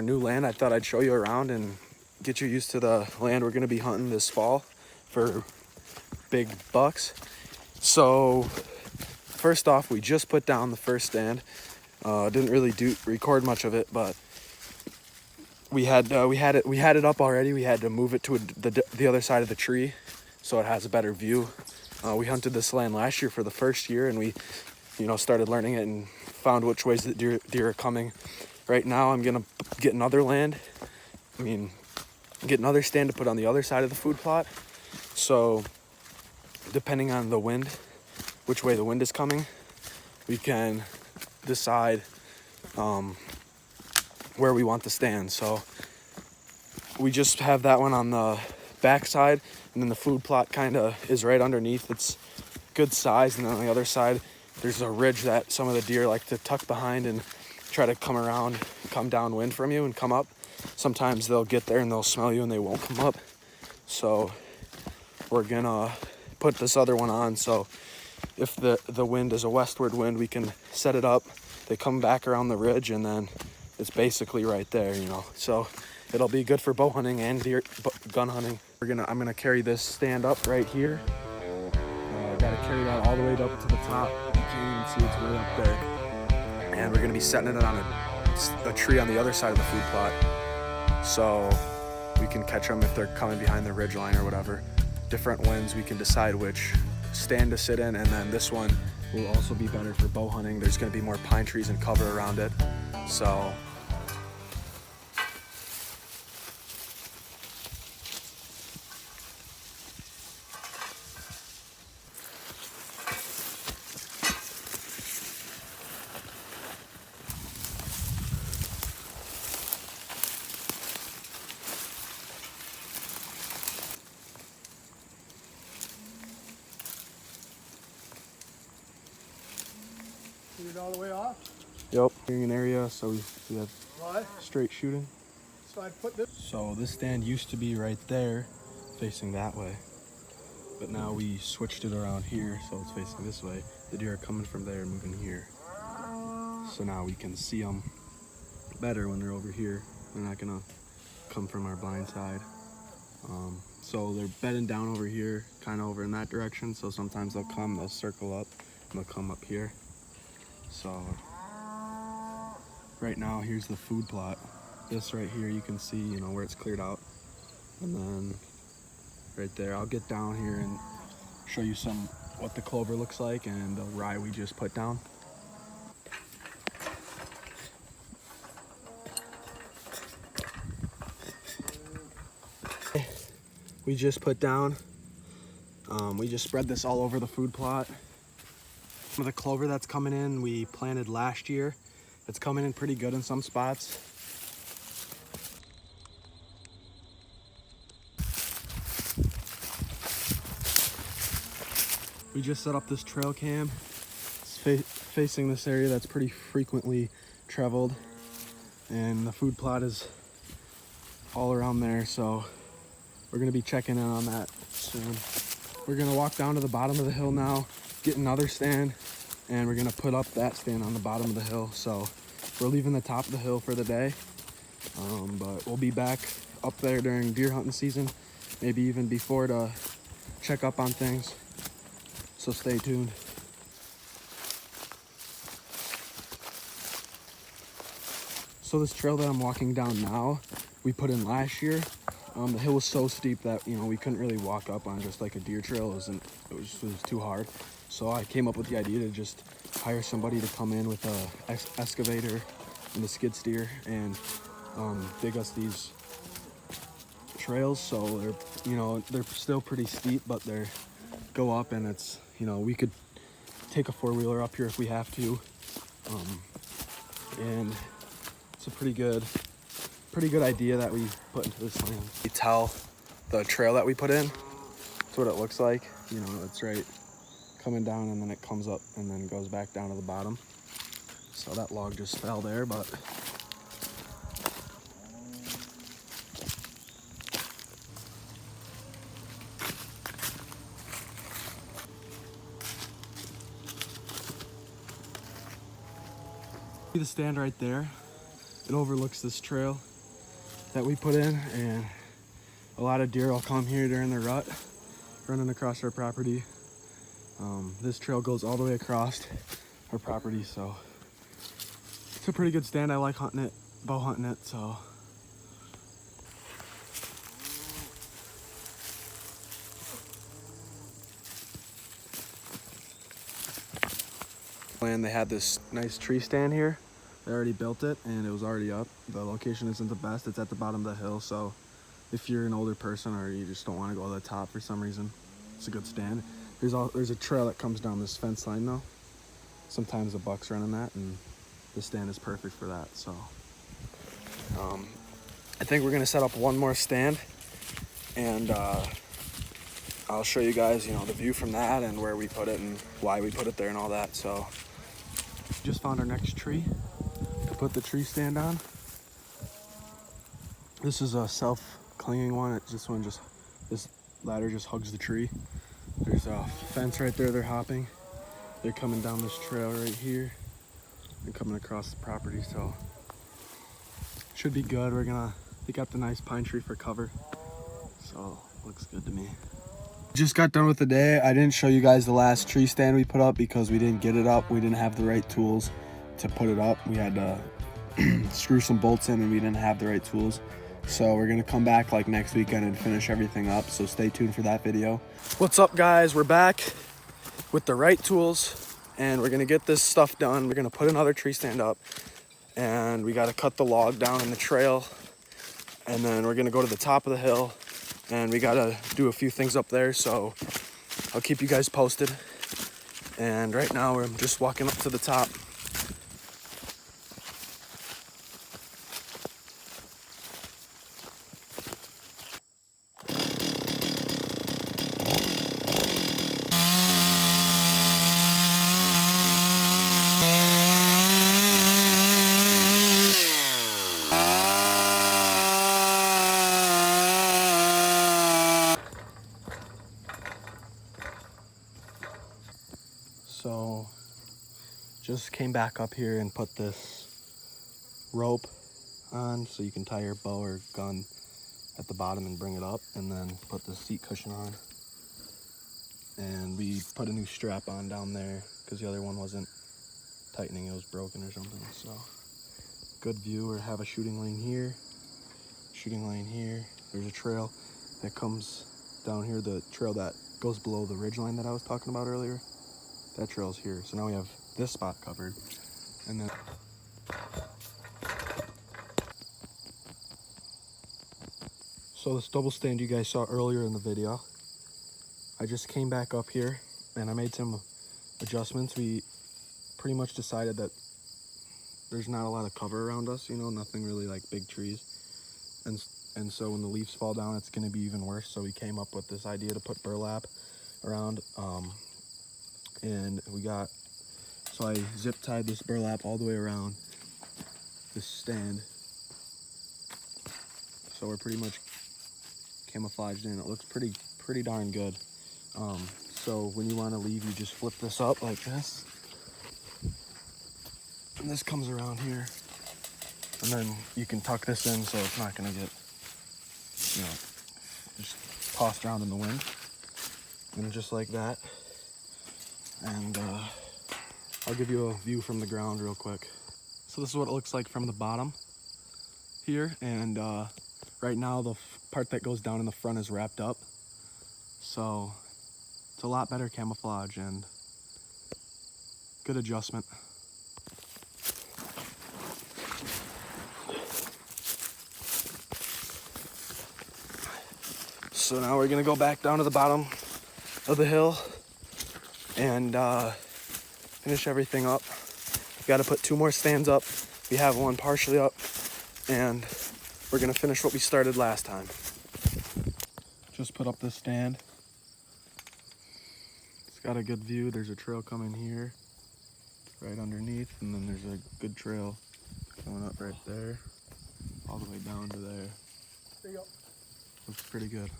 our new land, I thought I'd show you around and get you used to the land we're gonna be hunting this fall for big bucks. So first off, we just put down the first stand. Didn't really record much of it, but we had it up already. We had to move it to the other side of the tree so it has a better view. We hunted this land last year for the first year, and we started learning it and found which ways that deer are coming. Right now I'm gonna get another get another stand to put on the other side of the food plot. So depending on the wind, which way the wind is coming, we can decide where we want to stand. So we just have that one on the back side, and then the food plot kind of is right underneath. It's good size, and then on the other side there's a ridge that some of the deer like to tuck behind and try to come downwind from you and come up. Sometimes they'll get there and they'll smell you and they won't come up. So we're gonna put this other one on, so if the wind is a westward wind, we can set it up. They come back around the ridge, and then it's basically right there, So it'll be good for bow hunting and gun hunting. I'm gonna carry this stand up right here. Gotta carry that all the way up to the top. You can even see it's way up there. And we're gonna be setting it on a tree on the other side of the food plot, so we can catch them if they're coming behind the ridge line or whatever. Different winds, we can decide which stand to sit in, and then this one will also be better for bow hunting. There's gonna be more pine trees and cover around it, so. Shoot it all the way off? Yep, clearing an area so we have What? straight shooting. So I put this. So this stand used to be right there, facing that way. But now we switched it around here, so it's facing this way. The deer are coming from there and moving here. So now we can see them better when they're over here. They're not gonna come from our blind side. So they're bedding down over here, kind of over in that direction. So sometimes they'll circle up, and they'll come up here. So right now, here's the food plot. This right here, you can see, where it's cleared out. And then right there, I'll get down here and show you what the clover looks like and the rye we just put down. We just put down, we just spread this all over the food plot. Some of the clover that's coming in, we planted last year. It's coming in pretty good in some spots. We just set up this trail cam. It's facing this area that's pretty frequently traveled, and the food plot is all around there, so we're gonna be checking in on that soon. We're gonna walk down to the bottom of the hill now, get another stand, and we're gonna put up that stand on the bottom of the hill. So we're leaving the top of the hill for the day, but we'll be back up there during deer hunting season, maybe even before, to check up on things. So stay tuned. So this trail that I'm walking down now, we put in last year. The hill was so steep that we couldn't really walk up on just like a deer trail. It was too hard. So I came up with the idea to just hire somebody to come in with a excavator and a skid steer and dig us these trails. So they're still pretty steep, but they go up, and it's we could take a four-wheeler up here if we have to, and it's a pretty good idea that we put into this land. You tell the trail that we put in, that's what it looks like. It's right coming down, and then it comes up and then goes back down to the bottom. So that log just fell there, but see the stand right there? It overlooks this trail. that we put in, and a lot of deer will come here during the rut, running across our property. This trail goes all the way across our property, so it's a pretty good stand. I like hunting it, bow hunting it, so. And they had this nice tree stand here. They already built it and it was already up. The location isn't the best. It's at the bottom of the hill, so if you're an older person or you just don't want to go to the top for some reason, it's a good stand. There's a trail that comes down this fence line though. Sometimes the bucks run in that, and the stand is perfect for that. So I think we're gonna set up one more stand, and I'll show you guys, you know, the view from that and where we put it and why we put it there and all that. So just found our next tree to put the tree stand on. This is a self-clinging one. This ladder just hugs the tree. There's a fence right there. They're hopping. They're coming down this trail right here and coming across the property. So should be good. They got the nice pine tree for cover. So looks good to me. Just got done with the day. I didn't show you guys the last tree stand we put up because we didn't get it up. We didn't have the right tools to put it up. We had to screw some bolts in and we didn't have the right tools. So we're gonna come back like next weekend and finish everything up. So stay tuned for that video. What's up, guys? We're back with the right tools and we're gonna get this stuff done. We're gonna put another tree stand up and we gotta cut the log down in the trail. And then we're gonna go to the top of the hill and we gotta do a few things up there, so I'll keep you guys posted. And right now we're just walking up to the top. So just came back up here and put this rope on so you can tie your bow or gun at the bottom and bring it up, and then put the seat cushion on. And we put a new strap on down there because the other one wasn't tightening, it was broken or something. So good view. We have a shooting lane here, shooting lane here. There's a trail that comes down here, the trail that goes below the ridge line that I was talking about earlier. That trail's here. So now we have this spot covered. And then so this double stand you guys saw earlier in the video, I just came back up here and I made some adjustments. We pretty much decided that there's not a lot of cover around us, you know, nothing really like big trees. And so when the leaves fall down, it's gonna be even worse. So we came up with this idea to put burlap around. So I zip tied this burlap all the way around this stand. So we're pretty much camouflaged in. It looks pretty darn good. So when you want to leave, you just flip this up like this. And this comes around here. And then you can tuck this in so it's not gonna get, you know, just tossed around in the wind. And just like that. And I'll give you a view from the ground real quick. So this is what it looks like from the bottom here. And right now the part that goes down in the front is wrapped up. So it's a lot better camouflage and good adjustment. So now we're gonna go back down to the bottom of the hill and finish everything up. We gotta put 2 more stands up. We have one partially up and we're gonna finish what we started last time. Just put up this stand. It's got a good view. There's a trail coming here, right underneath, and then there's a good trail going up right there, all the way down to there. There you go. Looks pretty good.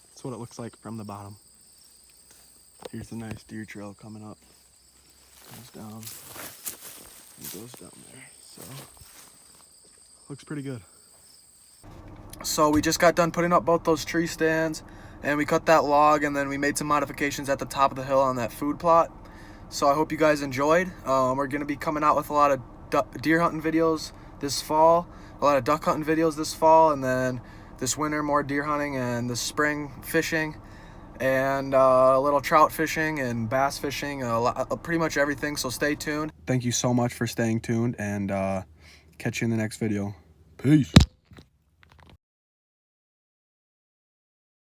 That's what it looks like from the bottom. Here's the nice deer trail coming up. Goes down and goes down there. So looks pretty good. So we just got done putting up both those tree stands, and we cut that log, and then we made some modifications at the top of the hill on that food plot. So I hope you guys enjoyed. We're gonna be coming out with a lot of deer hunting videos this fall, a lot of duck hunting videos this fall, and then this winter more deer hunting, and this spring fishing, and a little trout fishing and bass fishing, pretty much everything. So stay tuned. Thank you so much for staying tuned, and catch you in the next video. Peace.